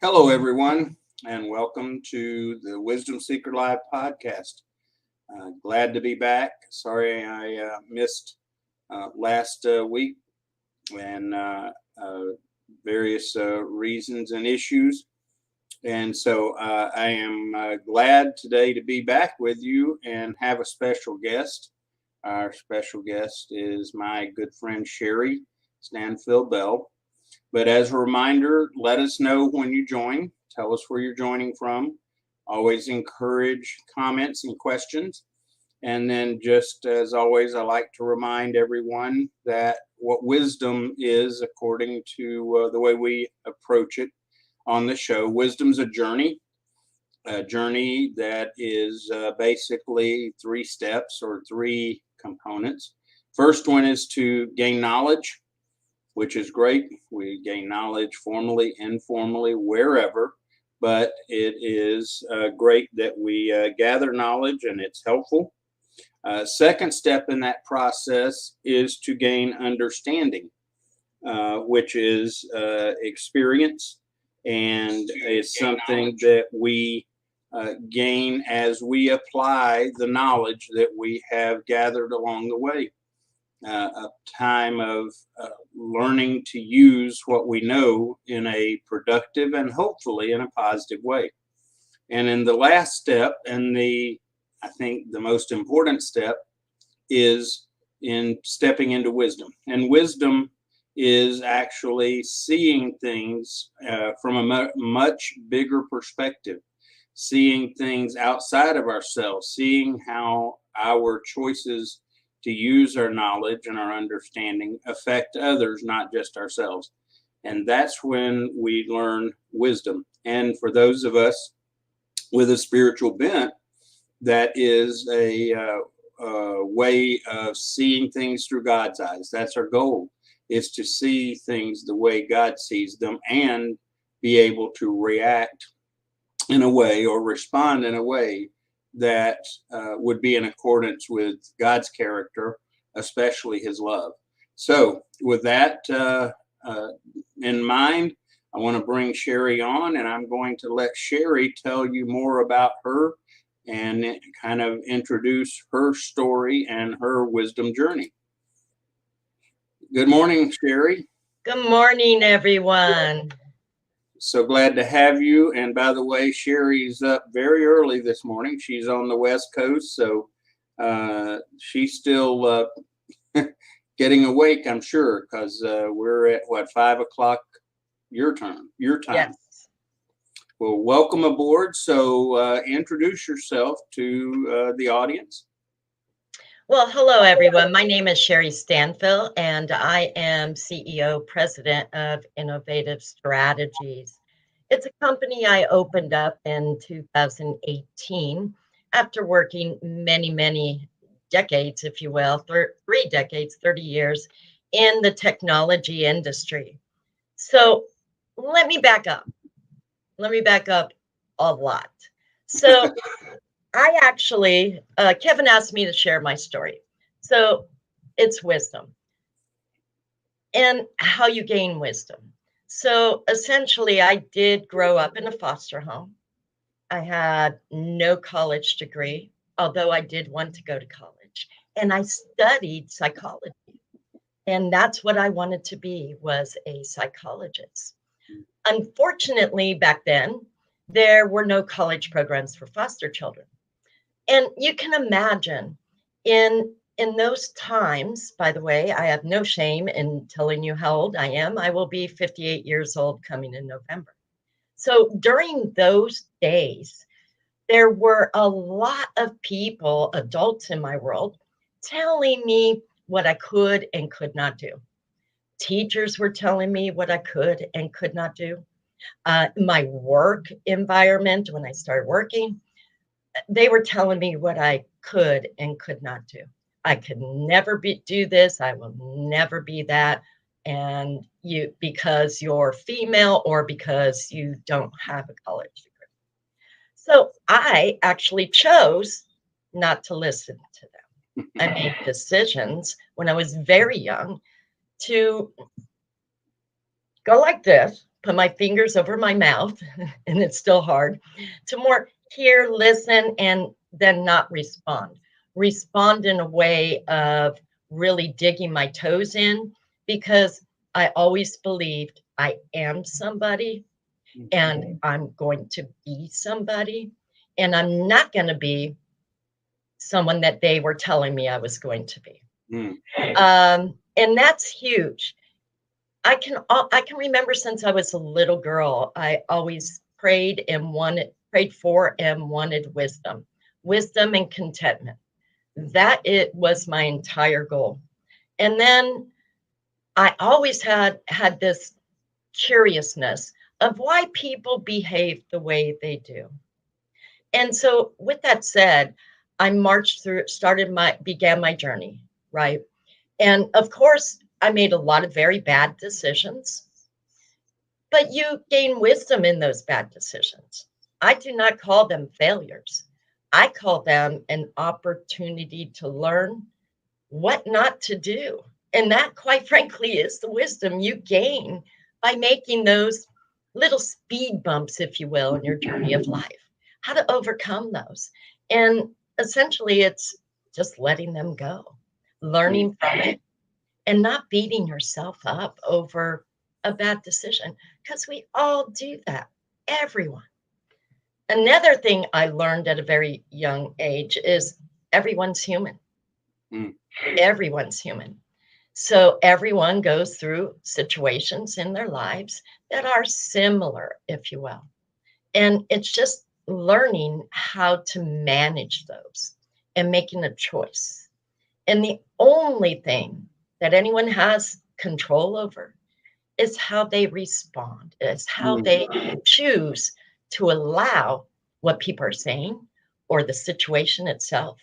Hello, everyone, and welcome to the Wisdom Seeker Live podcast. Glad to be back. Sorry I missed last week and various reasons and issues. And so I am glad today to be back with you and have a special guest. Our special guest is my good friend Sherri Stanfill-Bell. But as a reminder, let us know when you join. Tell us where you're joining from. Always encourage comments and questions. And then, just as always, I like to remind everyone that what wisdom is, according to the way we approach it on the show. Wisdom's a journey that is basically three steps or three components. First one is to gain knowledge, which is great. We gain knowledge formally, informally, wherever, but it is great that we gather knowledge and it's helpful. Second step in that process is to gain understanding, which is experience, and is something that we gain as we apply the knowledge that we have gathered along the way. A time of learning to use what we know in a productive and hopefully in a positive way. And in the last step, and I think the most important step, is in stepping into wisdom. And wisdom is actually seeing things from a much bigger perspective, seeing things outside of ourselves, seeing how our choices to use our knowledge and our understanding affect others, not just ourselves. And that's when we learn wisdom. And for those of us with a spiritual bent, that is a way of seeing things through God's eyes. That's our goal, is to see things the way God sees them and be able to react in a way or respond in a way that would be in accordance with God's character, especially his love. So with that in mind, I want to bring Sherri on, and I'm going to let Sherri tell you more about her and kind of introduce her story and her wisdom journey. Good morning, Sherri. Good morning, everyone. So glad to have you. And by the way, Sherri's up very early this morning. She's on the West Coast, so she's still getting awake, I'm sure, because we're at 5 o'clock your time. Yes. Well, welcome aboard. So introduce yourself to the audience. Well, hello, everyone. My name is Sherri Stanfill, and I am CEO, President of Innovative Strategies. It's a company I opened up in 2018 after working many decades, if you will, 3 decades, 30 years in the technology industry. So let me back up. A lot. So I actually, Kevin asked me to share my story. So it's wisdom and how you gain wisdom. So essentially, I did grow up in a foster home. I had no college degree, although I did want to go to college. And I studied psychology. And that's what I wanted to be, was a psychologist. Unfortunately, back then, there were no college programs for foster children. And you can imagine in those times, by the way, I have no shame in telling you how old I am. I will be 58 years old coming in November. So during those days, there were a lot of people, adults in my world, telling me what I could and could not do. Teachers were telling me what I could and could not do. My work environment, when I started working, they were telling me what I could and could not do. I could never do this. I will never be that. And because you're female or because you don't have a college degree. So I actually chose not to listen to them. I made decisions when I was very young to go like this, put my fingers over my mouth, and it's still hard, to more hear, listen, and then not respond. Respond in a way of really digging my toes in, because I always believed I am somebody and I'm going to be somebody, and I'm not going to be someone that they were telling me I was going to be. And that's huge. I can remember since I was a little girl, I always prayed for and wanted wisdom and contentment. That it was my entire goal. And then I always had this curiousness of why people behave the way they do. And so with that said, I began my journey, right? And of course, I made a lot of very bad decisions, but you gain wisdom in those bad decisions. I do not call them failures. I call them an opportunity to learn what not to do. And that, quite frankly, is the wisdom you gain by making those little speed bumps, if you will, in your journey of life, how to overcome those. And essentially, it's just letting them go, learning from it, and not beating yourself up over a bad decision, because we all do that, everyone. Another thing I learned at a very young age is everyone's human. Everyone's human. So everyone goes through situations in their lives that are similar, if you will. And it's just learning how to manage those and making a choice. And the only thing that anyone has control over is how they respond, is how they choose to allow what people are saying or the situation itself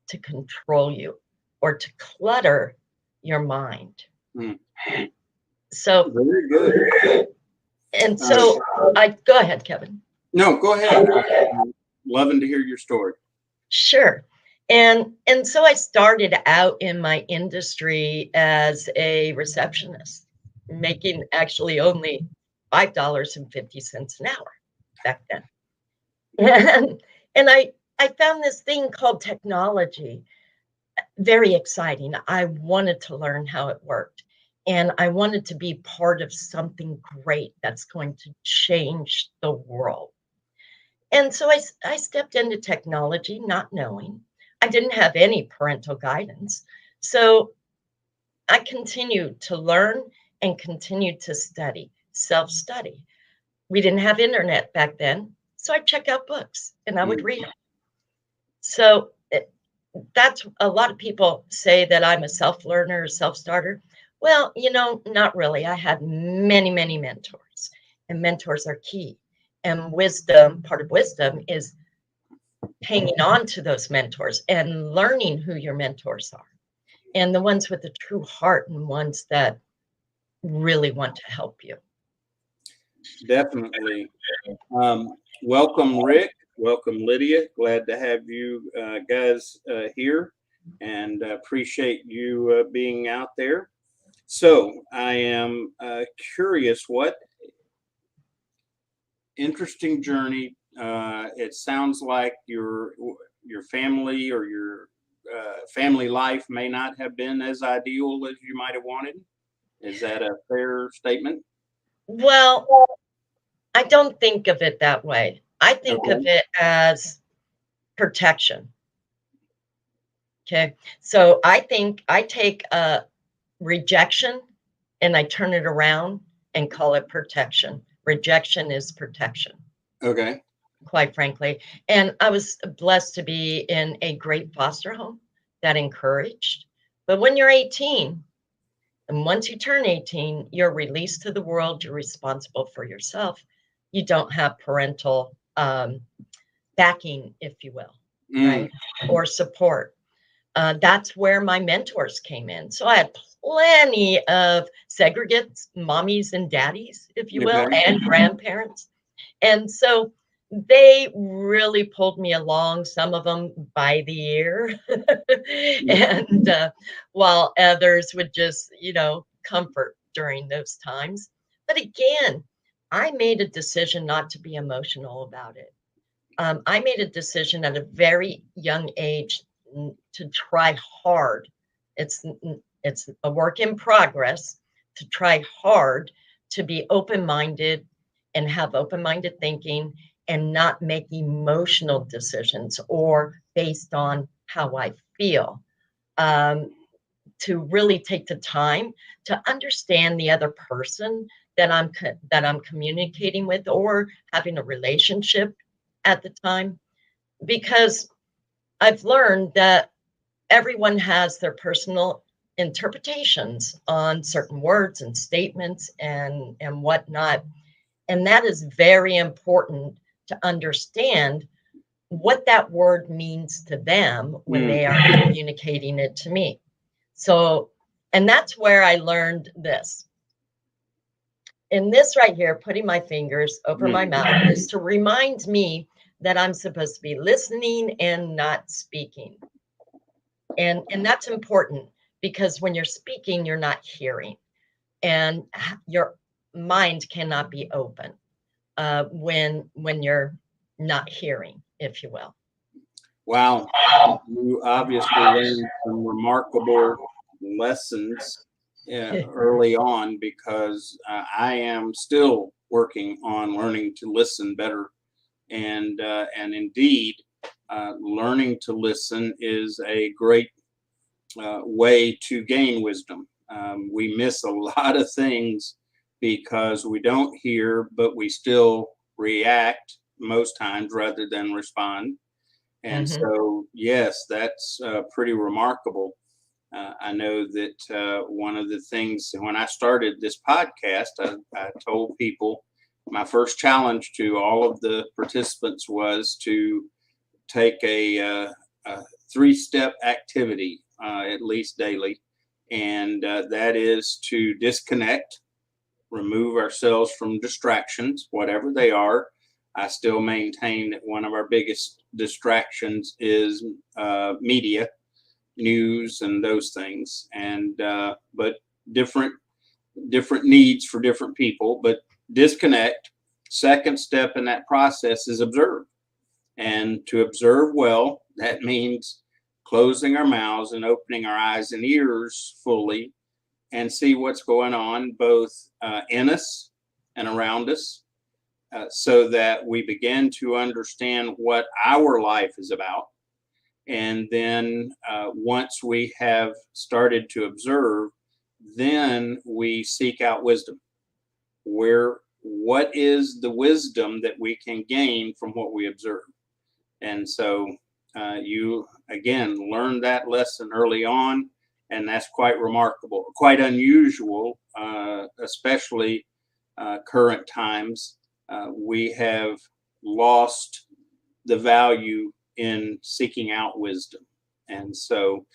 to control you or to clutter your mind. So very good. And so I go ahead, Kevin. No, go ahead. I'm loving to hear your story. Sure. And so I started out in my industry as a receptionist, making actually only $5.50 an hour back then. And I found this thing called technology very exciting. I wanted to learn how it worked. And I wanted to be part of something great that's going to change the world. And so I stepped into technology not knowing. I didn't have any parental guidance. So I continued to learn and continued to study, self-study. We didn't have internet back then. So I'd check out books and I would read them. So that's a lot of people say that I'm a self-learner or self-starter. Well, not really. I had many, many mentors, and mentors are key. And wisdom, part of wisdom is hanging on to those mentors and learning who your mentors are, and the ones with a true heart and ones that really want to help you. Definitely. Welcome, Rick. Welcome, Lydia. Glad to have you guys here, and appreciate you being out there. So I am curious, what interesting journey. It sounds like your family or your family life may not have been as ideal as you might have wanted. Is that a fair statement? Well, I don't think of it that way. I think of it as protection. Okay. So I think I take rejection and I turn it around and call it protection. Rejection is protection. Okay. Quite frankly. And I was blessed to be in a great foster home that encouraged. But when you're 18, and once you turn 18, you're released to the world, you're responsible for yourself. You don't have parental backing, if you will, right? Or support. That's where my mentors came in. So I had plenty of segregates, mommies and daddies, if you will, and grandparents. And so they really pulled me along, some of them by the ear, and while others would just, comfort during those times. But again, I made a decision not to be emotional about it. I made a decision at a very young age to try hard. It's a work in progress to try hard to be open-minded and have open-minded thinking and not make emotional decisions or based on how I feel. To really take the time to understand the other person that I'm communicating with or having a relationship at the time, because I've learned that everyone has their personal interpretations on certain words and statements and whatnot, and that is very important to understand what that word means to them when they are communicating it to me. So, and that's where I learned this. And this right here, putting my fingers over my mouth, is to remind me that I'm supposed to be listening and not speaking. And that's important because when you're speaking, you're not hearing, and your mind cannot be open when you're not hearing, if you will. Wow, you obviously learned some remarkable lessons early on, because I am still working on learning to listen better, and indeed, learning to listen is a great way to gain wisdom. We miss a lot of things because we don't hear, but we still react most times rather than respond. And so, yes, that's pretty remarkable. I know that one of the things when I started this podcast, I told people my first challenge to all of the participants was to take a 3-step activity, at least daily. And that is to disconnect, remove ourselves from distractions, whatever they are. I still maintain that one of our biggest distractions is media, news, and those things. And but different needs for different people. But disconnect. Second step in that process is observe. And to observe well, that means closing our mouths and opening our eyes and ears fully and see what's going on both in us and around us, so that we begin to understand what our life is about. And then once we have started to observe, then we seek out wisdom. What is the wisdom that we can gain from what we observe? And so you, again, learned that lesson early on, and that's quite remarkable, quite unusual, especially current times. We have lost the value in seeking out wisdom. And so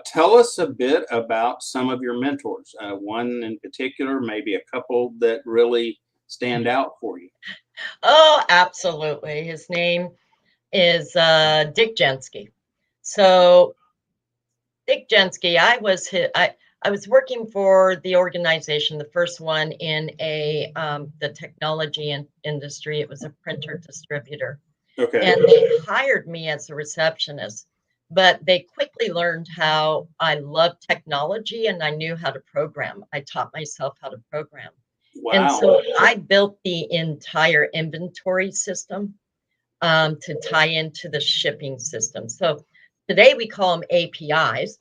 tell us a bit about some of your mentors, one in particular, maybe a couple that really stand out for you. Oh, absolutely. His name is Dick Jensky. So Dick Jensky, I was working for the organization, the first one in the technology industry. It was a printer distributor. Okay. And they hired me as a receptionist, but they quickly learned how I loved technology and I knew how to program. I taught myself how to program. Wow. And so I built the entire inventory system to tie into the shipping system. So today we call them APIs.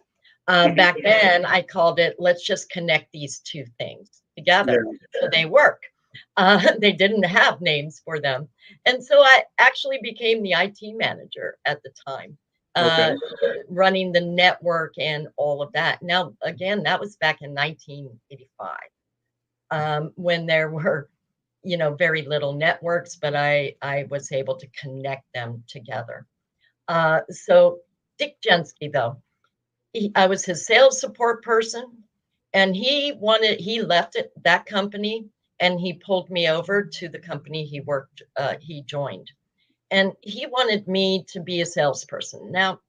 Back then I called it, let's just connect these two things together. Yeah. So they work. They didn't have names for them. And so I actually became the IT manager at the time, running the network and all of that. Now, again, that was back in 1985, when there were, very little networks, but I was able to connect them together. So Dick Jensky, though, I was his sales support person, and he left that company, and he pulled me over to the company he joined. And he wanted me to be a salesperson. Now,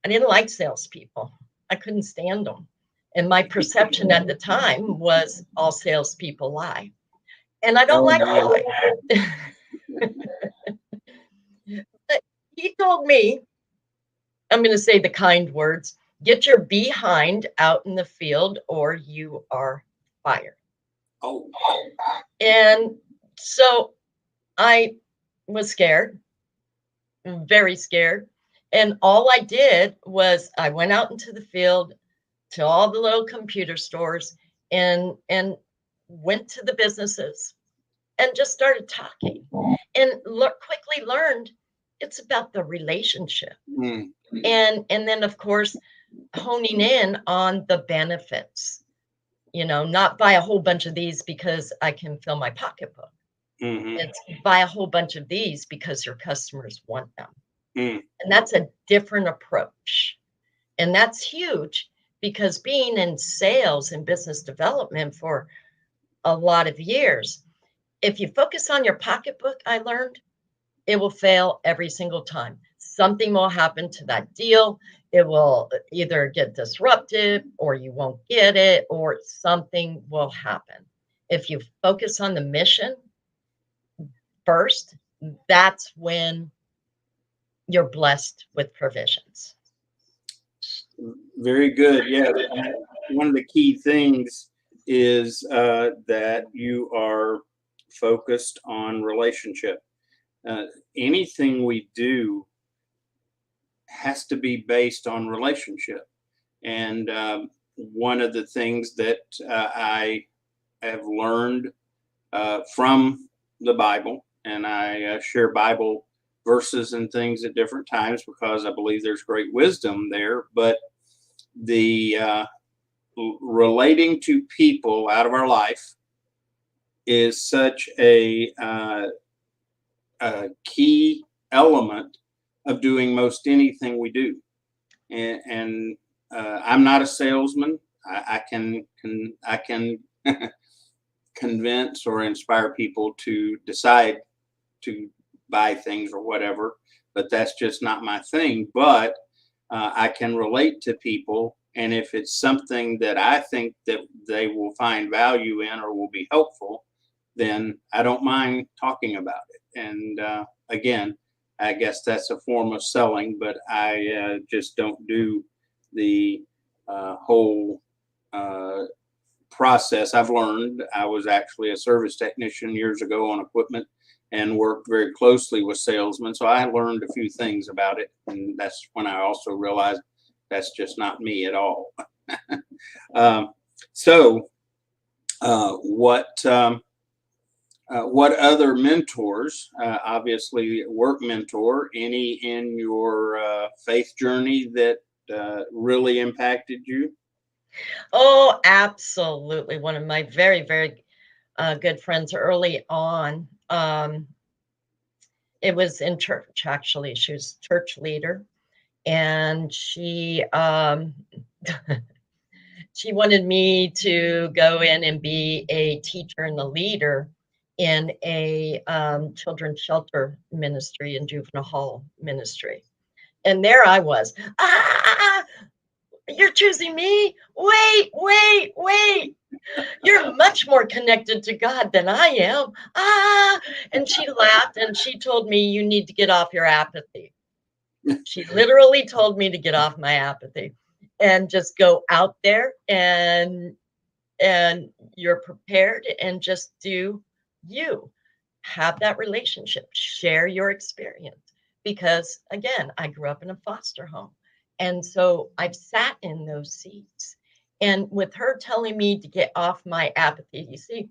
I didn't like salespeople. I couldn't stand them. And my perception at the time was all salespeople lie. And I don't Oh, like man. going. But he told me, I'm going to say the kind words, get your behind out in the field or you are fired. Oh, And so I was scared, very scared. And all I did was I went out into the field to all the little computer stores and went to the businesses and just started talking and quickly learned it's about the relationship. mm, And then of course honing in on the benefits, not buy a whole bunch of these because I can fill my pocketbook. mhm, It's buy a whole bunch of these because your customers want them. mm, And that's a different approach. And that's huge because being in sales and business development for a lot of years, if you focus on your pocketbook, I learned it will fail every single time. Something will happen to that deal. It will either get disrupted or you won't get it or something will happen. If you focus on the mission first, that's when you're blessed with provisions. very good. Yeah, one of the key things is that you are focused on relationship. Uh, Anything we do has to be based on relationship. And one of the things that I have learned from the Bible, and I share Bible verses and things at different times because I believe there's great wisdom there. But the relating to people out of our life is such a key element of doing most anything we do. And I'm not a salesman. I can convince or inspire people to decide to buy things or whatever, but that's just not my thing. But I can relate to people, and if it's something that I think that they will find value in or will be helpful, then I don't mind talking about it. And again, I guess that's a form of selling, but I just don't do the whole process. I've learned. I was actually a service technician years ago on equipment and worked very closely with salesmen. So I learned a few things about it. And that's when I also realized that's just not me at all. um, so, what other mentors, obviously work mentor, any in your faith journey that really impacted you? Oh, absolutely. One of my very, very good friends early on. It was in church, actually. She was church leader, and she wanted me to go in and be a teacher and a leader in a children's shelter ministry and juvenile hall ministry. And there I was. You're choosing me? Wait, wait, wait. You're much more connected to God than I am. And she laughed and she told me, you need to get off your apathy. She literally told me to get off my apathy and just go out there and you're prepared and just do you. Have that relationship, share your experience. Because again, I grew up in a foster home. And so I've sat in those seats. And with her telling me to get off my apathy, you see,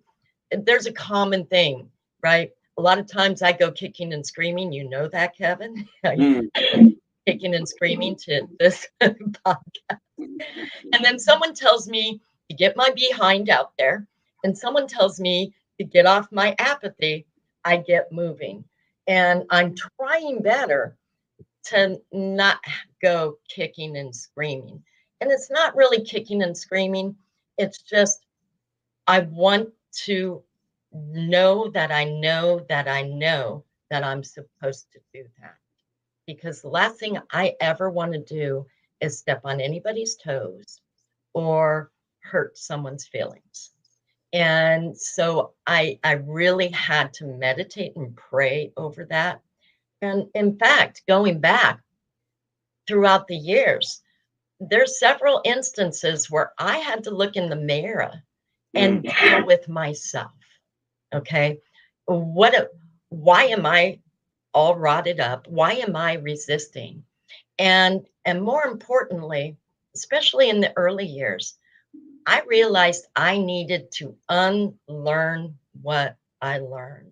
there's a common thing, right? A lot of times I go kicking and screaming. You know that, Kevin? Mm. Kicking and screaming to this podcast. And then someone tells me to get my behind out there, and someone tells me to get off my apathy. I get moving. And I'm trying better to not go kicking and screaming. And it's not really kicking and screaming. It's just, I want to know that I know that I know that I'm supposed to do that. Because the last thing I ever want to do is step on anybody's toes or hurt someone's feelings. And so I really had to meditate and pray over that. And in fact, going back throughout the years, there's several instances where I had to look in the mirror and deal with myself. Okay. Why am I all rotted up? Why am I resisting? And more importantly, especially in the early years, I realized I needed to unlearn what I learned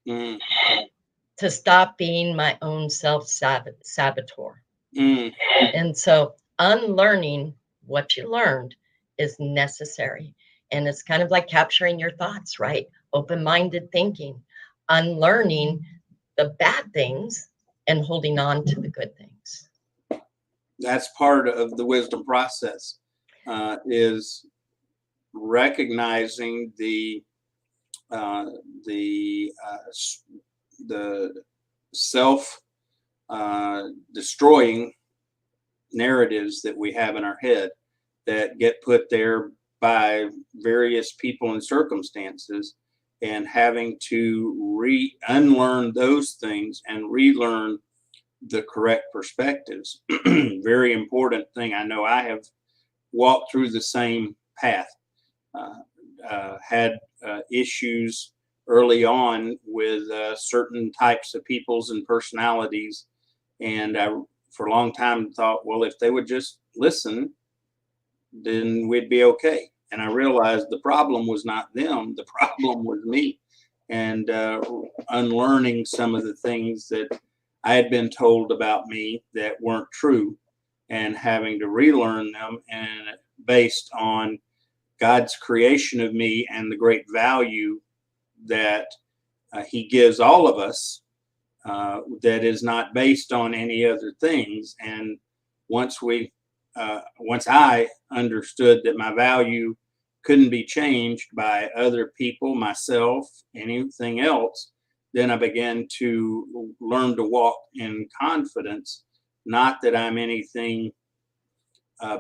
to stop being my own self-saboteur. And so unlearning what you learned is necessary. And it's kind of like capturing your thoughts, right? Open-minded thinking, unlearning the bad things and holding on to the good things. That's part of the wisdom process, is recognizing the self destroying narratives that we have in our head that get put there by various people and circumstances, and having to unlearn those things and relearn the correct perspectives. Very important thing. I know I have walked through the same path, had issues early on with certain types of peoples and personalities. And I, for a long time, thought, well, if they would just listen, then we'd be okay. And I realized the problem was not them, the problem was me. And unlearning some of the things that I had been told about me that weren't true, and having to relearn them, and based on God's creation of me and the great value that he gives all of us, that is not based on any other things. And once I understood that my value couldn't be changed by other people, myself, anything else, then I began to learn to walk in confidence. Not that I'm anything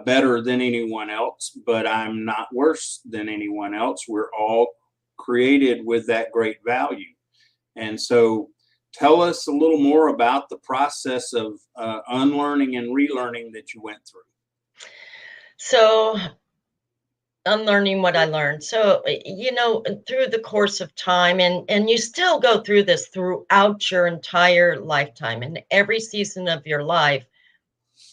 better than anyone else, but I'm not worse than anyone else. We're all created with that great value. And so tell us a little more about the process of unlearning and relearning that you went through. So unlearning what I learned. So, through the course of time, and you still go through this throughout your entire lifetime, in every season of your life,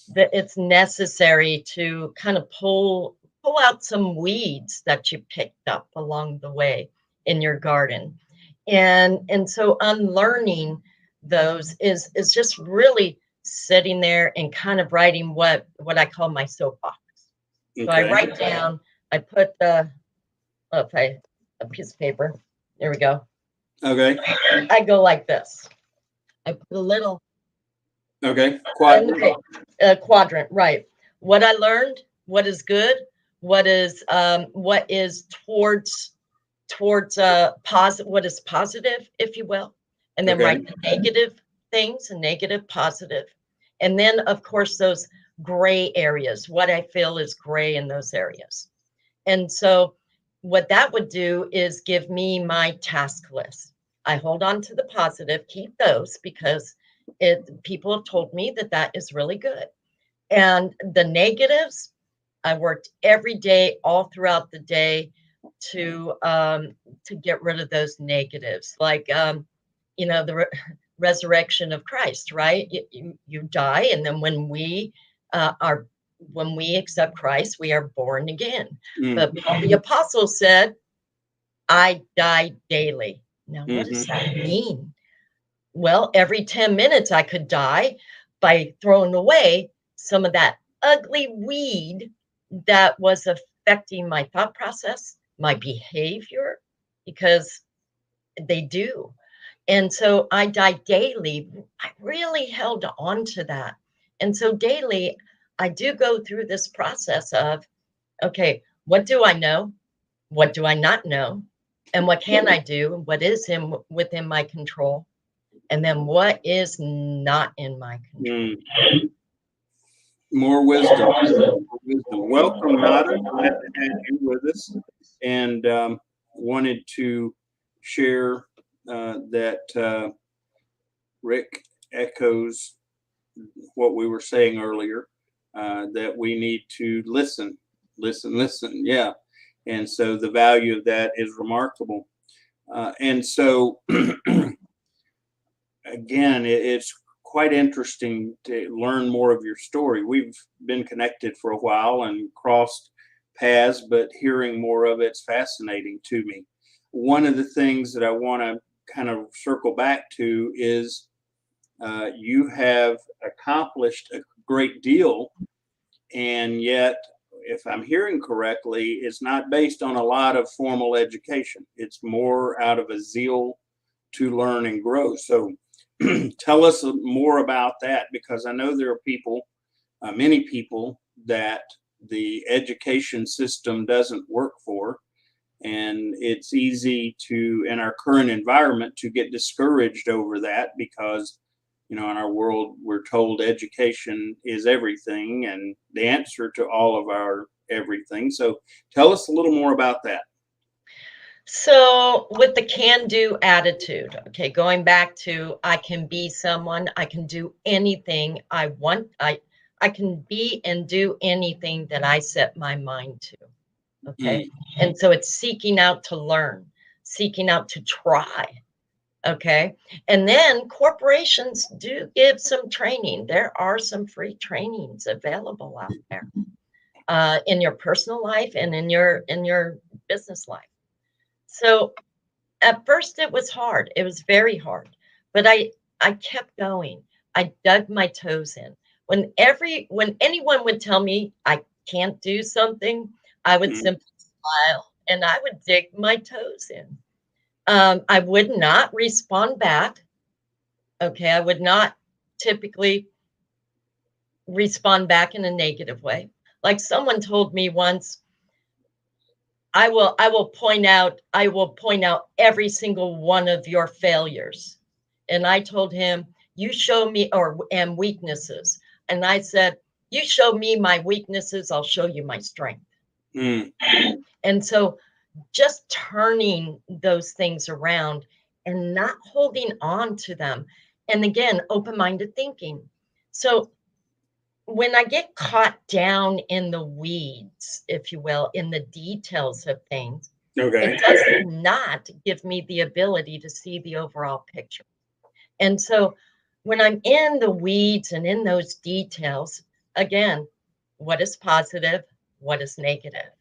that it's necessary to kind of pull out some weeds that you picked up along the way in your garden. And so unlearning those is just really sitting there and kind of writing what I call my soapbox. Okay. So I write down, I put a piece of paper. There we go. Okay. I go like this. I put a little. Okay. Quadrant. Quadrant, right. What I learned, what is good, what is towards positive, what is positive, if you will, and then write the negative things, and negative, positive, and then of course those gray areas, what I feel is gray in those areas. And so what that would do is give me my task list. I hold on to the positive, keep those, because people have told me that is really good. And the negatives, I worked every day, all throughout the day, to get rid of those negatives, like the resurrection of Christ, right? You die, and then when we accept Christ, we are born again. But Paul the Apostle said, I die daily. Now, what does that mean? Well, every 10 minutes I could die by throwing away some of that ugly weed that was affecting my thought process, my behavior, because they do. And so I die daily. I really held on to that. And so daily, I do go through this process of, okay, what do I know? What do I not know? And what can I do? What is within my control? And then what is not in my control? More wisdom. Welcome, Nada. Glad to have you with us. And wanted to share that Rick echoes what we were saying earlier, that we need to listen, listen, listen. Yeah. And so the value of that is remarkable. And so, again, it's quite interesting to learn more of your story. We've been connected for a while and crossed paths, but hearing more of it's fascinating to me. One of the things that I want to kind of circle back to is you have accomplished a great deal, and yet, if I'm hearing correctly, it's not based on a lot of formal education. It's more out of a zeal to learn and grow. So tell us more about that, because I know there are people, many people, that the education system doesn't work for. And it's easy to, in our current environment, to get discouraged over that because, in our world, we're told education is everything and the answer to all of our everything. So tell us a little more about that. So with the can-do attitude, okay, going back to I can be someone, I can do anything I want. I can be and do anything that I set my mind to. Okay. And so it's seeking out to learn, seeking out to try. Okay. And then corporations do give some training. There are some free trainings available out there in your personal life and in your business life. So at first it was hard. It was very hard, but I kept going. I dug my toes in. When anyone would tell me I can't do something, I would simply smile and I would dig my toes in. I would not respond back. Okay, I would not typically respond back in a negative way. Like someone told me once, I will point out every single one of your failures. And I told him, you show me and weaknesses. And I said, you show me my weaknesses, I'll show you my strength. And so just turning those things around and not holding on to them. And again, open-minded thinking. So when I get caught down in the weeds, if you will, in the details of things, it does not give me the ability to see the overall picture. And so when I'm in the weeds and in those details, again, what is positive? What is negative?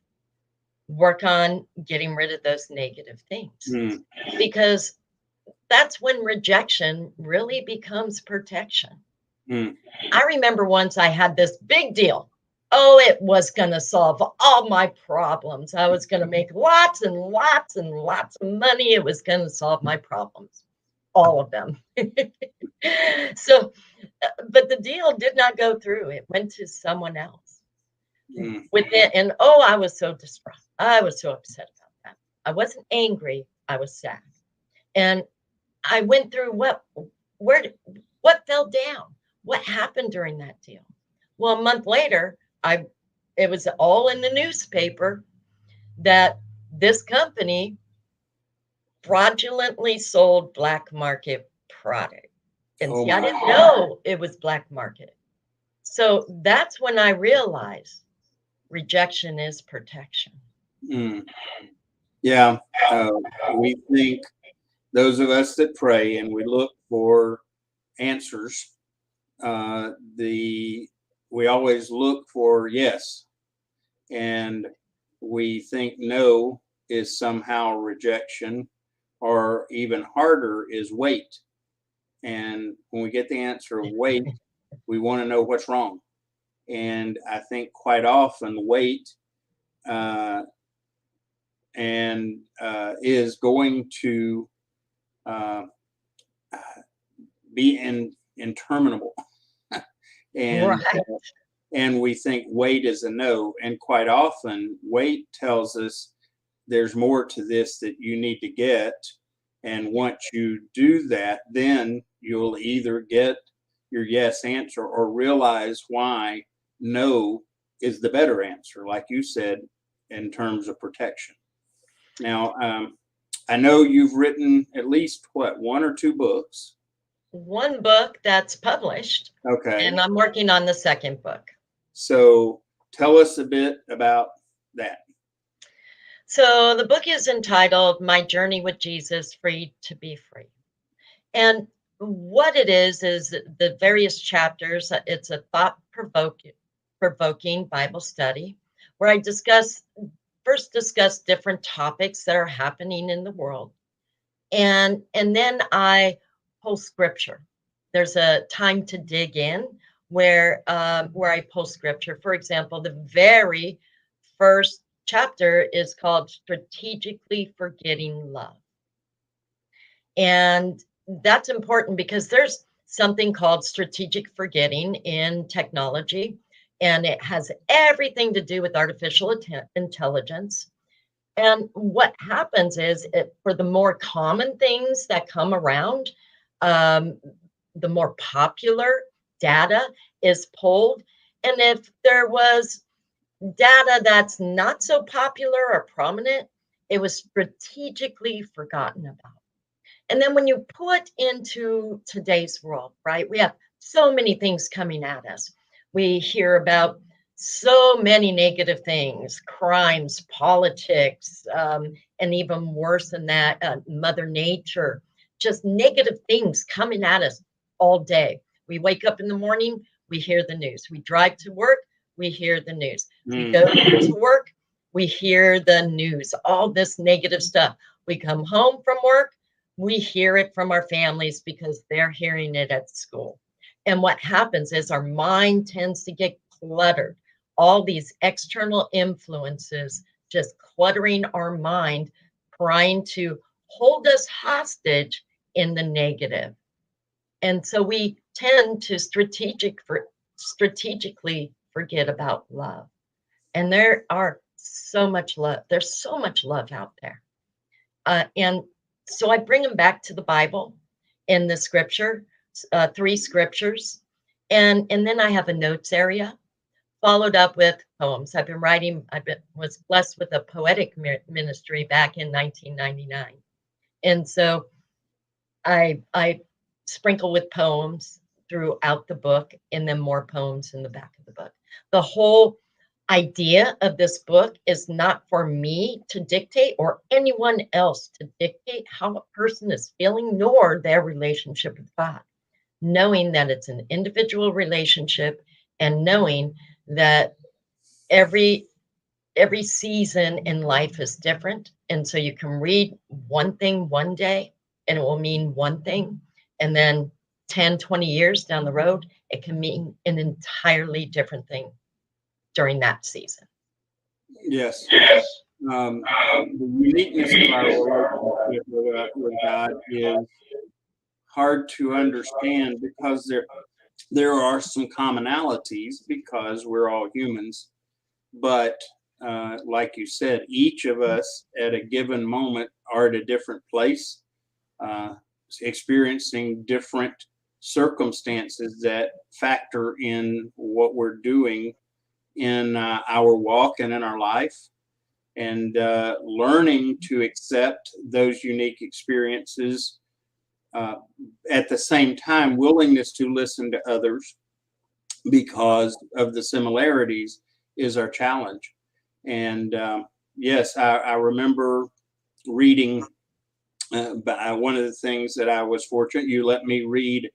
Work on getting rid of those negative things, because that's when rejection really becomes protection. I remember once I had this big deal. Oh, it was going to solve all my problems. I was going to make lots and lots and lots of money. It was going to solve my problems, all of them. So, but the deal did not go through. It went to someone else. With it, and I was so distraught. I was so upset about that. I wasn't angry. I was sad. And I went through what fell down? What happened during that deal? Well, a month later, it was all in the newspaper that this company fraudulently sold black market product. And see, I didn't know it was black market. So that's when I realized rejection is protection. Yeah. We think, those of us that pray and we look for answers, we always look for yes, and we think no is somehow rejection, or even harder is wait. And when we get the answer of wait, we want to know what's wrong. And I think quite often wait is going to be interminable. And we think wait is a no. And quite often wait tells us there's more to this that you need to get. And once you do that, then you'll either get your yes answer or realize why no is the better answer, like you said, in terms of protection. Now, I know you've written at least what, one or two books? One book that's published, Okay. and I'm working on the second book. So tell us a bit about that. So the book is entitled My Journey with Jesus, Free to Be Free. And what it is the various chapters. It's a thought-provoking Bible study where I first discuss different topics that are happening in the world. And then I pull scripture. There's a time to dig in where I pull scripture. For example, the very first chapter is called Strategically Forgetting Love. And that's important because there's something called strategic forgetting in technology, and it has everything to do with artificial intelligence. And what happens is, for the more common things that come around, the more popular data is pulled. And if there was data that's not so popular or prominent, it was strategically forgotten about. And then when you put into today's world, right, we have so many things coming at us. We hear about so many negative things, crimes, politics, and even worse than that, Mother Nature, just negative things coming at us all day. We wake up in the morning, we hear the news. We drive to work, we hear the news. We go to work, we hear the news, all this negative stuff. We come home from work, we hear it from our families because they're hearing it at school. And what happens is our mind tends to get cluttered. All these external influences just cluttering our mind, trying to hold us hostage in the negative. And so we tend to strategically forget about love. And there's so much love out there. And so I bring them back to the Bible in the scripture, 3 scriptures. And then I have a notes area followed up with poems. Was blessed with a poetic ministry back in 1999. And so I sprinkle with poems throughout the book, and then more poems in the back of the book. The whole idea of this book is not for me to dictate or anyone else to dictate how a person is feeling, nor their relationship with God. Knowing that it's an individual relationship, and knowing that every season in life is different. And so you can read one thing one day and it will mean one thing. And then 10, 20 years down the road, it can mean an entirely different thing during that season. Yes. The uniqueness of our relationship with God is hard to understand because there are some commonalities because we're all humans. But like you said, each of us at a given moment are at a different place, experiencing different circumstances that factor in what we're doing in our walk and in our life, and learning to accept those unique experiences. At the same time, willingness to listen to others because of the similarities is our challenge. And yes, I remember reading one of the things that I was fortunate, you let me read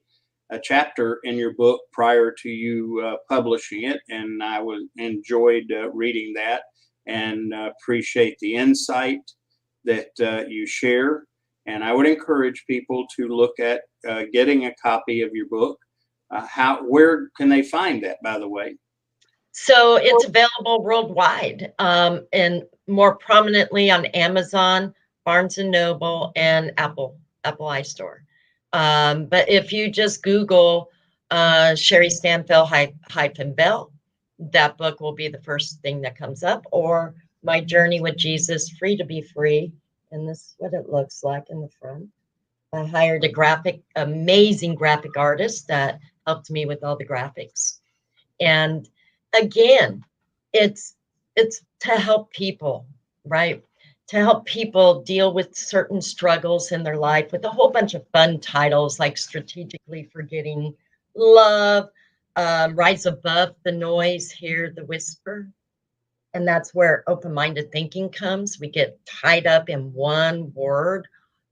a chapter in your book prior to you publishing it, and I enjoyed reading that, and appreciate the insight that you share. And I would encourage people to look at getting a copy of your book. Where can they find that, by the way? So it's available worldwide, and more prominently on Amazon, Barnes and Noble, and Apple iStore. But if you just Google Sherri Stanfill-Bell, that book will be the first thing that comes up, or My Journey with Jesus, Free to Be Free. And this is what it looks like in the front. I hired amazing graphic artist that helped me with all the graphics. And again, it's to help people, right? to help people deal with certain struggles in their life with a whole bunch of fun titles like Strategically Forgetting Love, Rise Above the Noise, Hear the Whisper. And that's where open-minded thinking comes. We get tied up in one word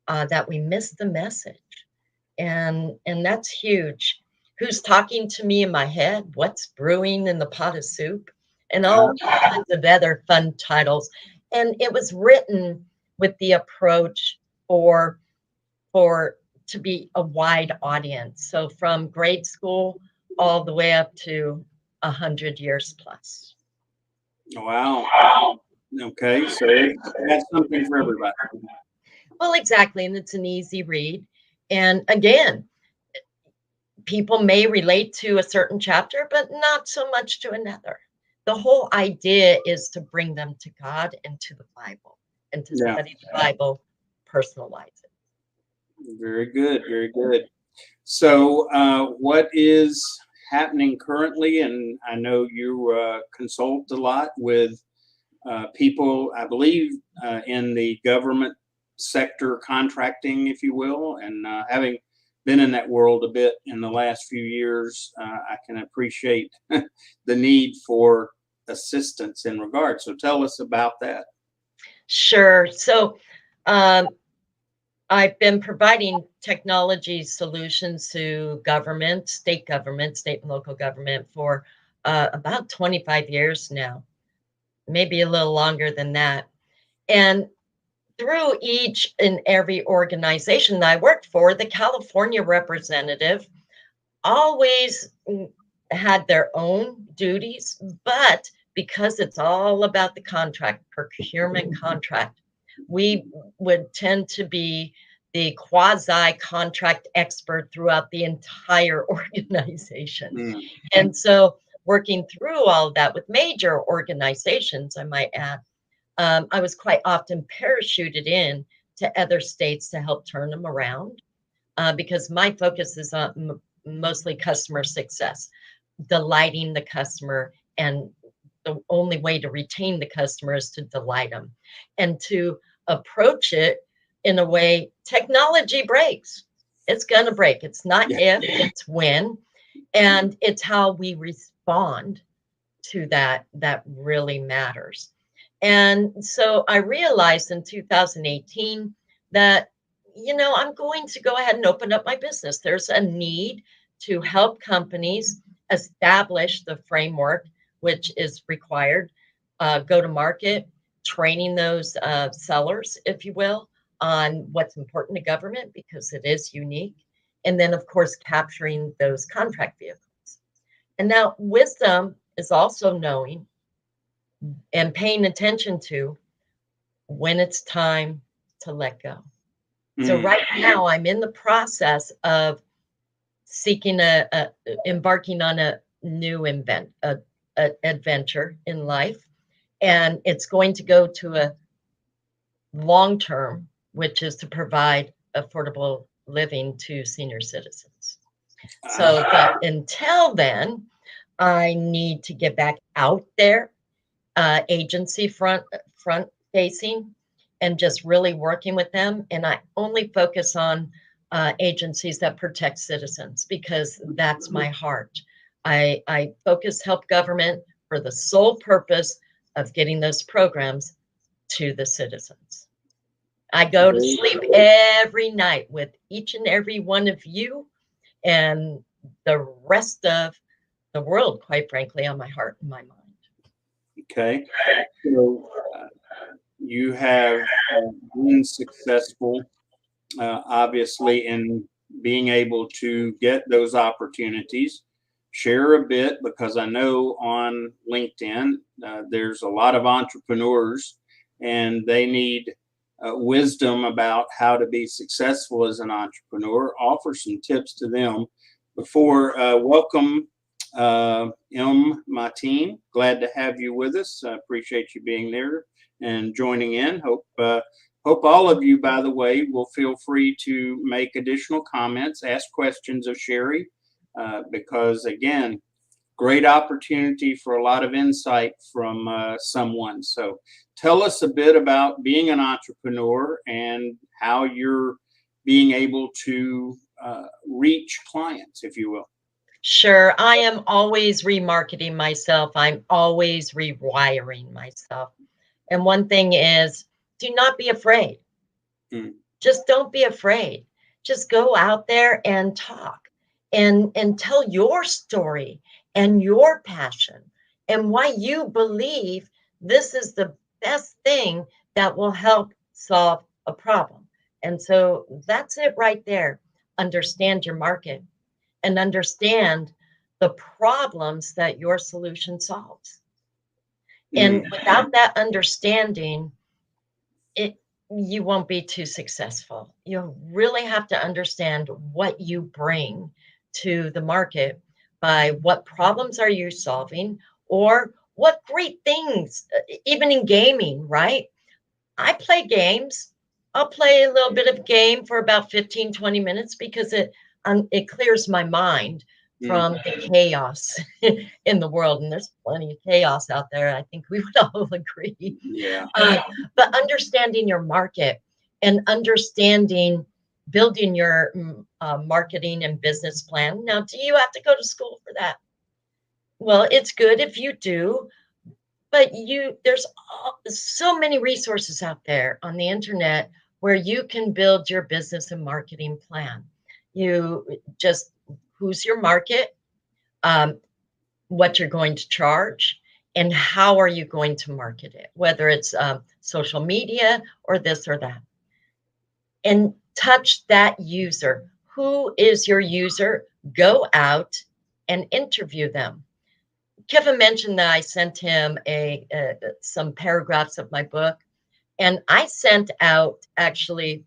that we miss the message. And that's huge. Who's talking to me in my head? What's brewing in the pot of soup? And all kinds of other fun titles. And it was written with the approach for to be a wide audience. So from grade school all the way up to 100 years plus. Wow. Okay, so that's something for everybody. Well, exactly. And it's an easy read. And again, people may relate to a certain chapter, but not so much to another. The whole idea is to bring them to God and to the Bible, and to study the Bible, personalize it. Very good, very good. So what is happening currently? And I know you consult a lot with people, I believe, in the government sector, contracting, if you will, and having been in that world a bit in the last few years, I can appreciate the need for assistance in regard. So tell us about that. Sure. So I've been providing technology solutions to government, state and local government for about 25 years now, maybe a little longer than that. And through each and every organization that I worked for, the California representative always had their own duties, but because it's all about the contract, procurement contract, we would tend to be the quasi-contract expert throughout the entire organization. And so working through all of that with major organizations, I might add, I was quite often parachuted in to other states to help turn them around because my focus is on mostly customer success, delighting the customer, and the only way to retain the customer is to delight them and to approach it in a way. Technology breaks. It's going to break. It's not if, it's when. And it's how we respond to that that really matters. And so I realized in 2018 that, I'm going to go ahead and open up my business. There's a need to help companies establish the framework which is required, go to market, training those sellers, if you will, on what's important to government because it is unique. And then, of course, capturing those contract vehicles. And now wisdom is also knowing and paying attention to when it's time to let go. So right now I'm in the process of seeking embarking on a new adventure in life. And it's going to go to a long term, which is to provide affordable living to senior citizens. So but until then, I need to get back out there, agency front facing, and just really working with them. And I only focus on agencies that protect citizens because that's my heart. I help government for the sole purpose of getting those programs to the citizens. I go to sleep every night with each and every one of you and the rest of the world, quite frankly, on my heart and my mind. Okay. So you have been successful, obviously, in being able to get those opportunities. Share a bit, because I know on LinkedIn, there's a lot of entrepreneurs and they need wisdom about how to be successful as an entrepreneur. Offer some tips to them before welcome my team. Glad to have you with us. I appreciate you being there and joining in. Hope all of you, by the way, will feel free to make additional comments, ask questions of Sherri, because again, great opportunity for a lot of insight from someone. So tell us a bit about being an entrepreneur and how you're being able to reach clients, if you will. Sure. I am always remarketing myself. I'm always rewiring myself. And one thing is, do not be afraid. Mm. Just don't be afraid. Just go out there and talk and tell your story and your passion and why you believe this is the best thing that will help solve a problem. And so that's it right there. Understand your market and understand the problems that your solution solves. And without that understanding, it you won't be too successful. You really have to understand what you bring to the market by what problems are you solving or what great things, even in gaming, right? I play games. I'll play a little bit of game for about 15, 20 minutes because it clears my mind from the chaos in the world. And there's plenty of chaos out there. I think we would all agree. Yeah. But understanding your market and understanding building your marketing and business plan. Now, do you have to go to school for that? Well, it's good if you do, but there's so many resources out there on the internet where you can build your business and marketing plan. You just, who's your market, what you're going to charge, and how are you going to market it, whether it's social media or this or that. And touch that user. Who is your user? Go out and interview them. Kevin mentioned that I sent him some paragraphs of my book, and I sent out actually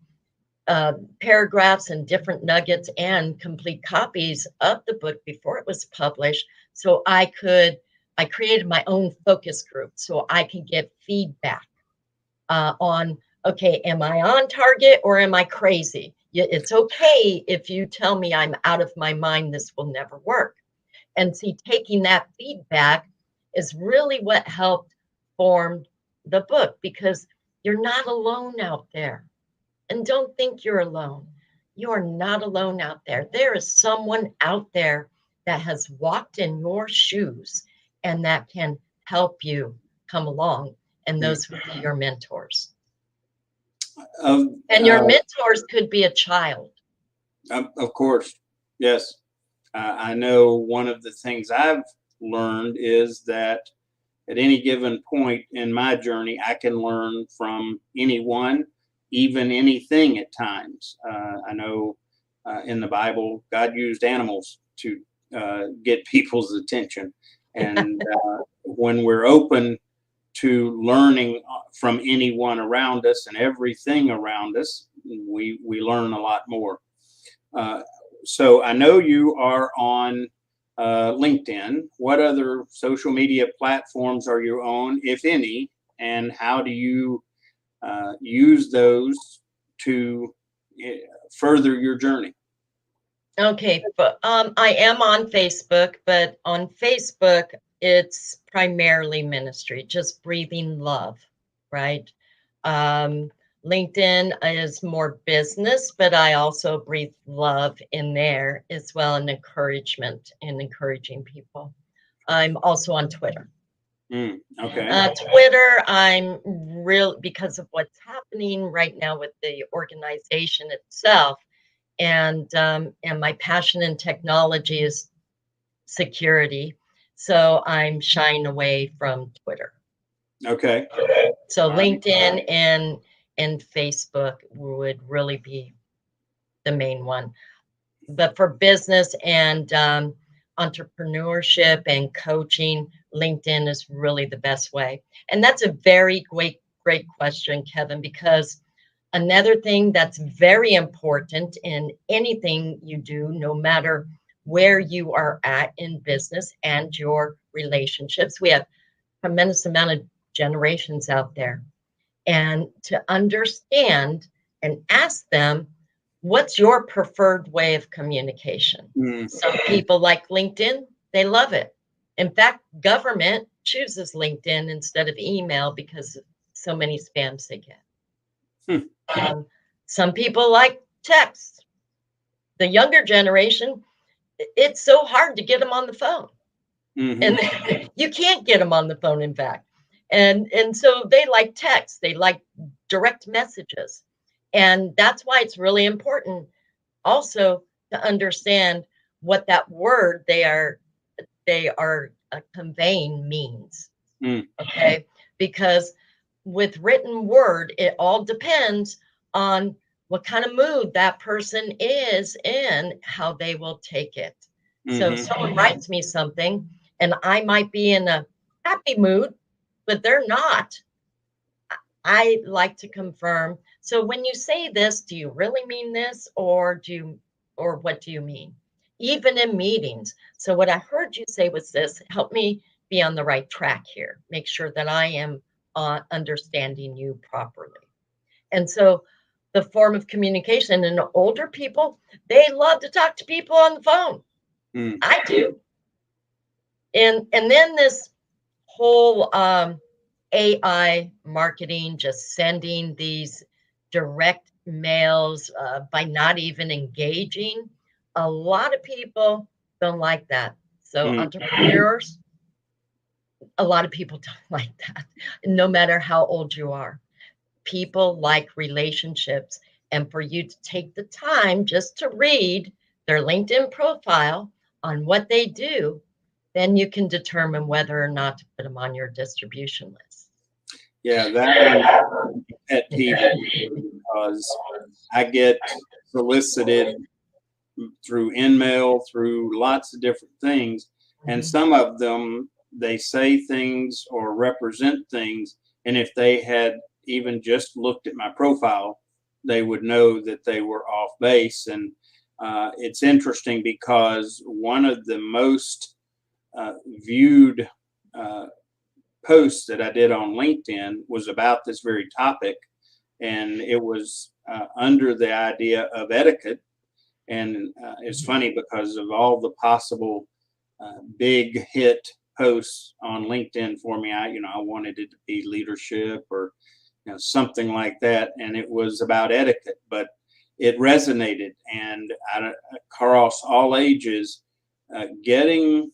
paragraphs and different nuggets and complete copies of the book before it was published, so I created my own focus group so I can get feedback on, okay, am I on target or am I crazy? It's okay if you tell me I'm out of my mind, this will never work. And see, taking that feedback is really what helped form the book, because you're not alone out there. And don't think you're alone. You are not alone out there. There is someone out there that has walked in your shoes and that can help you come along. And those would be your mentors. And your mentors could be a child. Of course, yes. I know one of the things I've learned is that at any given point in my journey, I can learn from anyone, even anything at times. I know in the Bible, God used animals to get people's attention. And when we're open to learning from anyone around us and everything around us, we learn a lot more. So I know you are on LinkedIn. What other social media platforms are you on, if any, and how do you use those to further your journey? Okay, but I am on Facebook, but on Facebook, it's primarily ministry, just breathing love, right? LinkedIn is more business, but I also breathe love in there as well, and encouragement and encouraging people. I'm also on Twitter. Okay. Twitter, I'm real because of what's happening right now with the organization itself, and my passion in technology is security. So I'm shying away from Twitter. Okay. So LinkedIn and Facebook would really be the main one. But for business and entrepreneurship and coaching, LinkedIn is really the best way. And that's a very great question, Kevin, because another thing that's very important in anything you do, no matter where you are at in business and your relationships, we have a tremendous amount of generations out there. And to understand and ask them, what's your preferred way of communication? Some people like LinkedIn, they love it. In fact, government chooses LinkedIn instead of email because of so many spams they get. Some people like text. The younger generation, it's so hard to get them on the phone. And you can't get them on the phone, in fact. And so they like text. They like direct messages. And that's why it's really important also to understand what that word they are conveying means. Okay, because with written word, it all depends on what kind of mood that person is in, how they will take it. So if someone writes me something and I might be in a happy mood, but they're not, I like to confirm. So when you say this, do you really mean this, or what do you mean? Even in meetings. So what I heard you say was this: help me be on the right track here. Make sure that I am understanding you properly. And so the form of communication, and older people, they love to talk to people on the phone. I do. And then this whole AI marketing, just sending these direct mails by not even engaging. A lot of people don't like that. So entrepreneurs, a lot of people don't like that, no matter how old you are. People like relationships. And for you to take the time just to read their LinkedIn profile on what they do, then you can determine whether or not to put them on your distribution list. Yeah, that one pet peeve because I get solicited through InMail, through lots of different things, and some of them they say things or represent things, and if they had even just looked at my profile, they would know that they were off base. And it's interesting because one of the most viewed posts that I did on LinkedIn was about this very topic, and it was under the idea of etiquette. And it's funny because of all the possible big hit posts on LinkedIn for me. I wanted it to be leadership or something like that, and it was about etiquette, but it resonated, and across all ages, getting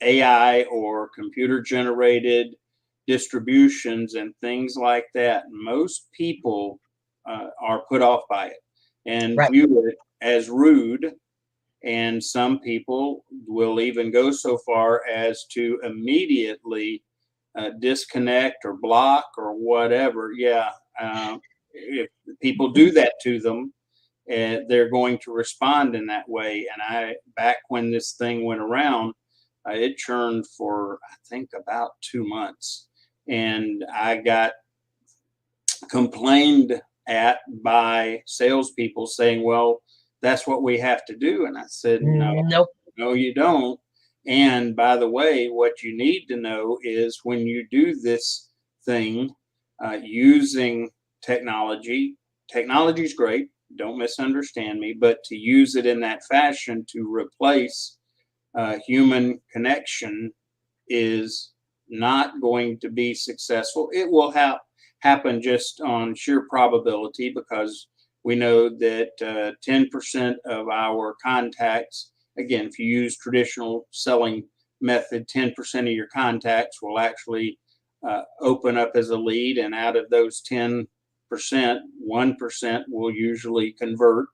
AI or computer generated distributions and things like that, most people are put off by it and view it as rude. And some people will even go so far as to immediately disconnect or block or whatever. If people do that to them, they're going to respond in that way. And back when this thing went around, it churned for, I think, about 2 months. And I got complained at by salespeople saying, well, that's what we have to do. And I said, no, you don't. And by the way, what you need to know is when you do this thing using technology is great. Don't misunderstand me, but to use it in that fashion to replace human connection is not going to be successful. It will happen just on sheer probability, because we know that 10% of our contacts, again, if you use traditional selling method, 10% of your contacts will actually open up as a lead. And out of those 10%, 1% will usually convert.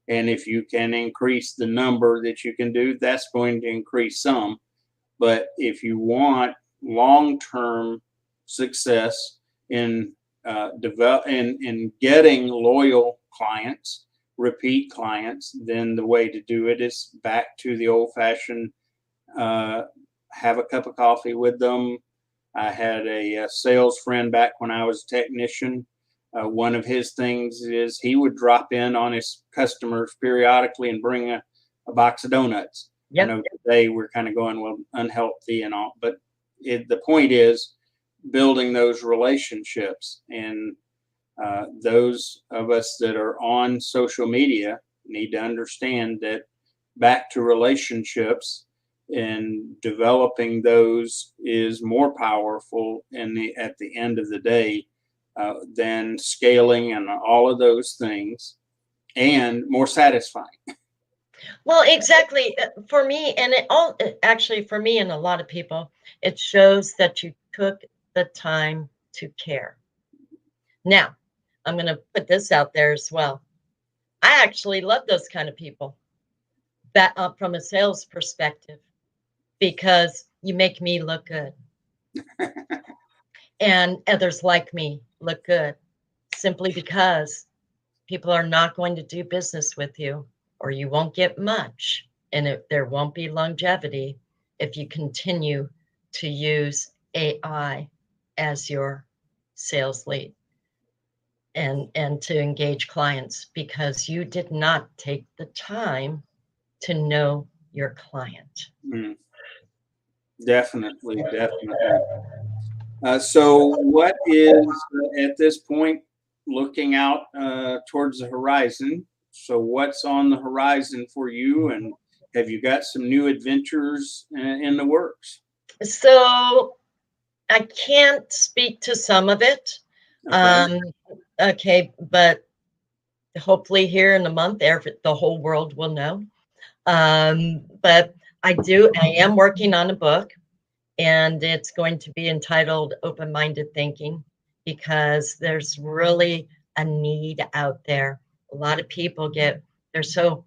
And if you can increase the number that you can do, that's going to increase some. But if you want long-term success in getting loyal clients, repeat clients, then the way to do it is back to the old-fashioned have a cup of coffee with them. I had a sales friend back when I was a technician. One of his things is he would drop in on his customers periodically and bring a box of donuts. I know today we're kind of going, well, unhealthy and all, but the point is building those relationships. And those of us that are on social media need to understand that back to relationships, and developing those is more powerful at the end of the day than scaling and all of those things, and more satisfying. Well, exactly. For me, and actually for me and a lot of people, it shows that you took the time to care. Now, I'm going to put this out there as well. I actually love those kind of people that from a sales perspective, because you make me look good and others like me look good, simply because people are not going to do business with you, or you won't get much, and there won't be longevity if you continue to use AI as your sales lead and to engage clients, because you did not take the time to know your client. Mm, definitely. So what is at this point, looking out towards the horizon? So what's on the horizon for you, and have you got some new adventures in the works? So I can't speak to some of it. Okay. Okay, but hopefully here in a month, the whole world will know. But I am working on a book, and it's going to be entitled Open-Minded Thinking, because there's really a need out there. A lot of people they're so,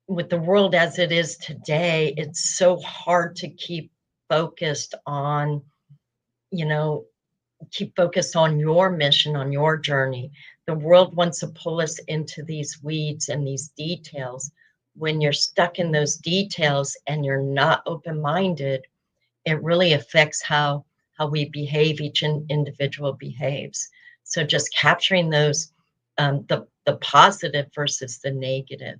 with the world as it is today, it's so hard to keep focused on, you know, keep focused on your mission, on your journey. The world wants to pull us into these weeds and these details. When you're stuck in those details and you're not open-minded, it really affects how we behave, each individual behaves. So just capturing those, the positive versus the negative.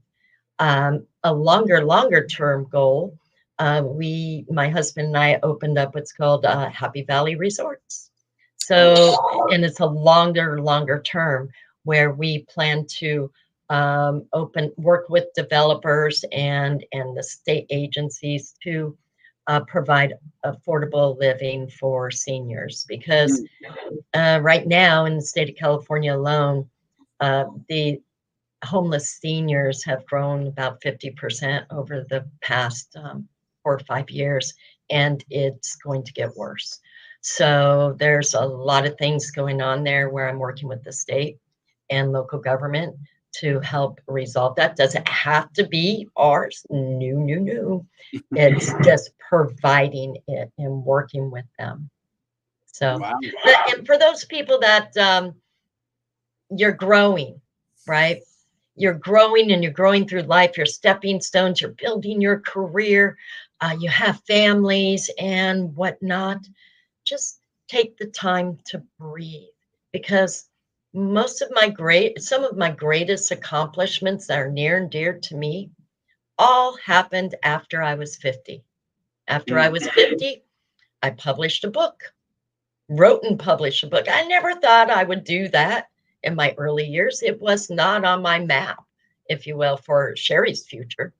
A longer term goal, my husband and I opened up what's called Happy Valley Resorts. So, and it's a longer term, where we plan to work with developers and the state agencies to provide affordable living for seniors. Because right now in the state of California alone, the homeless seniors have grown about 50% over the past 4 or 5 years, and it's going to get worse. So there's a lot of things going on there, where I'm working with the state and local government to help resolve that. Doesn't have to be ours. No. It's just providing it and working with them. So, Wow. and for those people that you're growing, right? You're growing and you're growing through life. You're stepping stones. You're building your career. You have families and whatnot. Just take the time to breathe, because some of my greatest accomplishments that are near and dear to me all happened after I was 50. After I was 50, I published a book, wrote and published a book. I never thought I would do that in my early years. It was not on my map, if you will, for Sherri's future.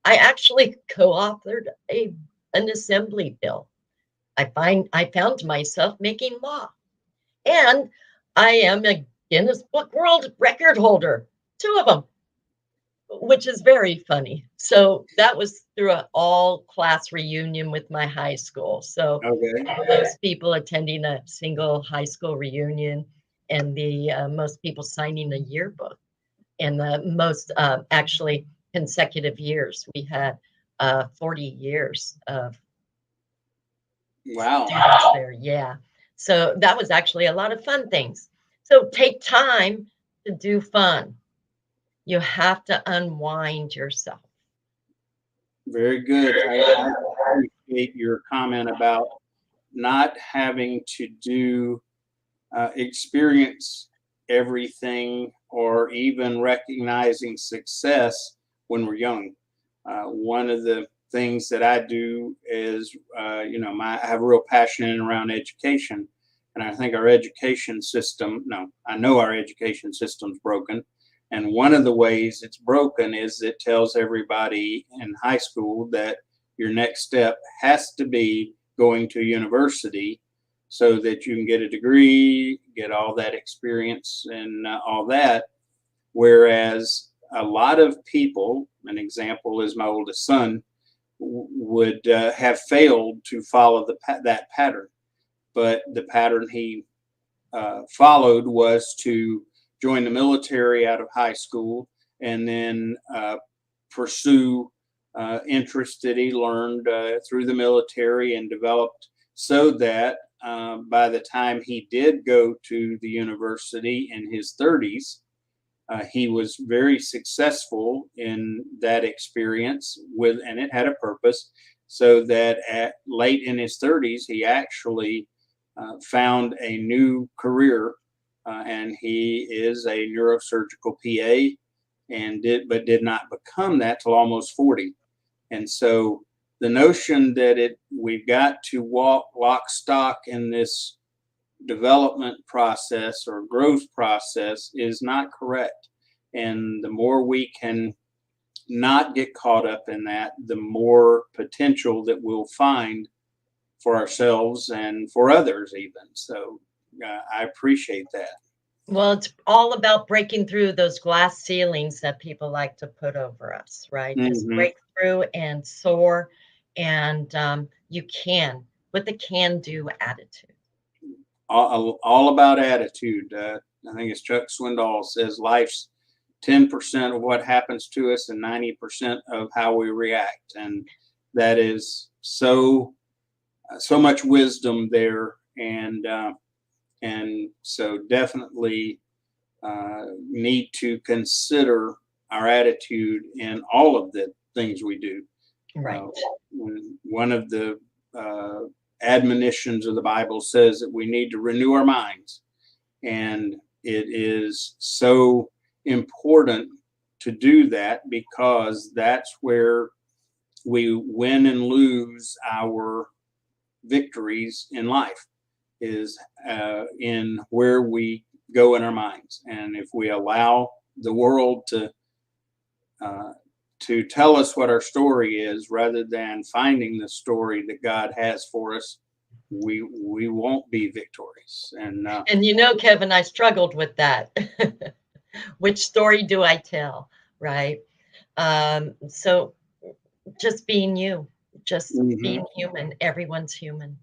I actually co-authored an assembly bill. I found myself making law, and I am a Guinness Book World Record holder, 2 of them, which is very funny. So that was through an all-class reunion with my high school. So most people attending a single high school reunion, and the most people signing a yearbook, and the most actually consecutive years. We had 40 years of Wow. students there. Yeah. So that was actually a lot of fun things. So take time to do fun. You have to unwind yourself. Very good. I appreciate your comment about not having to experience everything, or even recognizing success when we're young. One of the things that I do is, I have a real passion around education. And I think our education system, I know our education system's broken. And one of the ways it's broken is it tells everybody in high school that your next step has to be going to university so that you can get a degree, get all that experience and all that. Whereas a lot of people, an example is my oldest son, would have failed to follow that pattern. But the pattern he followed was to join the military out of high school and then pursue interests that he learned through the military and developed, so that by the time he did go to the university in his 30s, he was very successful in that experience and it had a purpose, so that late in his 30s, he actually found a new career, and he is a neurosurgical PA, but did not become that till almost 40. And so the notion that we've got to walk lock, stock in this development process or growth process is not correct. And the more we can not get caught up in that, the more potential that we'll find for ourselves and for others even. So I appreciate that. Well, it's all about breaking through those glass ceilings that people like to put over us, right? Just break through and soar, and you can, with the can-do attitude. All about attitude. I think it's Chuck Swindoll says life's 10% of what happens to us and 90% of how we react. And that is so much wisdom there. And so definitely need to consider our attitude in all of the things we do. Right. One of the admonitions of the Bible says that we need to renew our minds. And it is so important to do that, because that's where we win and lose our victories in life, is in where we go in our minds. And if we allow the world to tell us what our story is, rather than finding the story that God has for us, we won't be victorious. And Kevin, I struggled with that. Which story do I tell? Right. So just being you, just being human. Everyone's human.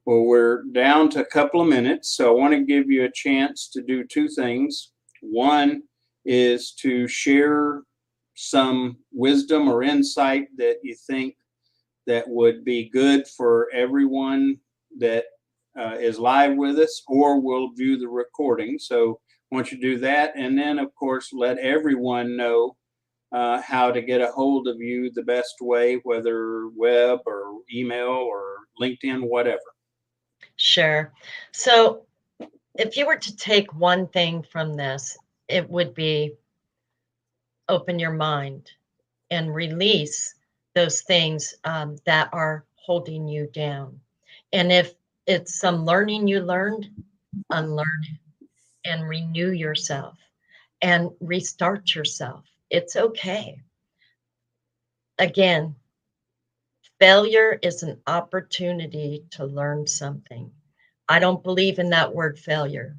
Well, we're down to a couple of minutes, so I want to give you a chance to do two things. One is to share some wisdom or insight that you think that would be good for everyone that is live with us or will view the recording. So I want you to do that, and then, of course, let everyone know how to get a hold of you the best way, whether web or email or LinkedIn, whatever. Sure. So if you were to take one thing from this, it would be open your mind and release those things that are holding you down. And if it's some learning you learned, unlearn it and renew yourself and restart yourself. It's okay. Again, failure is an opportunity to learn something. I don't believe in that word failure.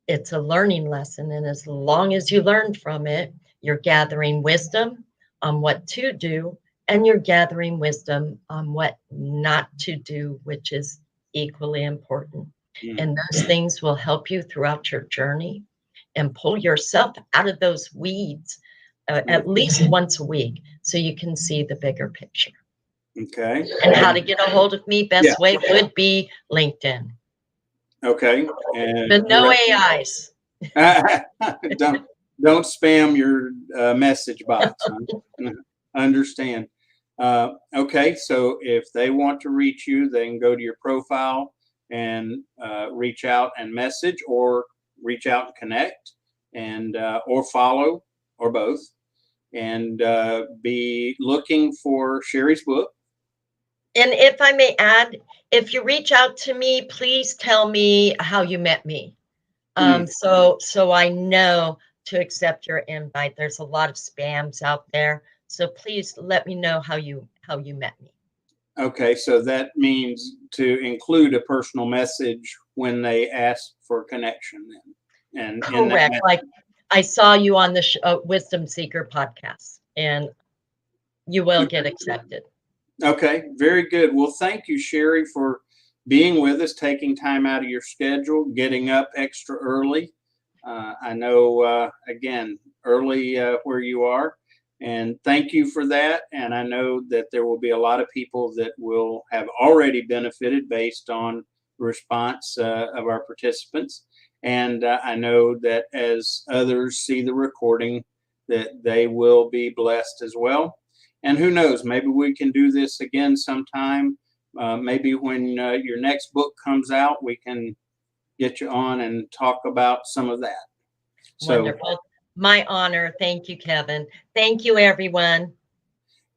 It's a learning lesson. And as long as you learn from it, you're gathering wisdom on what to do, and you're gathering wisdom on what not to do, which is equally important. And those things will help you throughout your journey and pull yourself out of those weeds at least once a week, so you can see the bigger picture. Okay. And how to get a hold of me, best way would be LinkedIn. Okay. But no AIs. Don't spam your message box. Huh? Understand. Okay, so if they want to reach you, they can go to your profile and reach out and message, or reach out and connect, and or follow, or both, and be looking for Sherri's book. And if I may add, if you reach out to me, please tell me how you met me. So I know to accept your invite. There's a lot of spams out there. So please let me know how you met me. Okay, so that means to include a personal message when they ask for connection then. And in that Correct. Like I saw you on the Wisdom Seeker podcast, and you will get accepted. Okay, very good. Well, thank you, Sherri, for being with us, taking time out of your schedule, getting up extra early. I know, again, early where you are, and thank you for that. And I know that there will be a lot of people that will have already benefited based on the response of our participants. And I know that as others see the recording, that they will be blessed as well. And who knows, maybe we can do this again sometime. Maybe when your next book comes out, we can get you on and talk about some of that. So, wonderful. My honor. Thank you, Kevin. Thank you, everyone.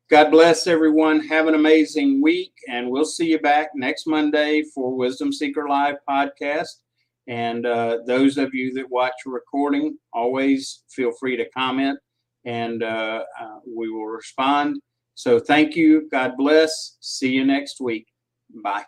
God bless everyone. Have an amazing week. And we'll see you back next Monday for Wisdom Seeker Live podcast. And those of you that watch a recording, always feel free to comment and we will respond. So thank you. God bless. See you next week. Bye.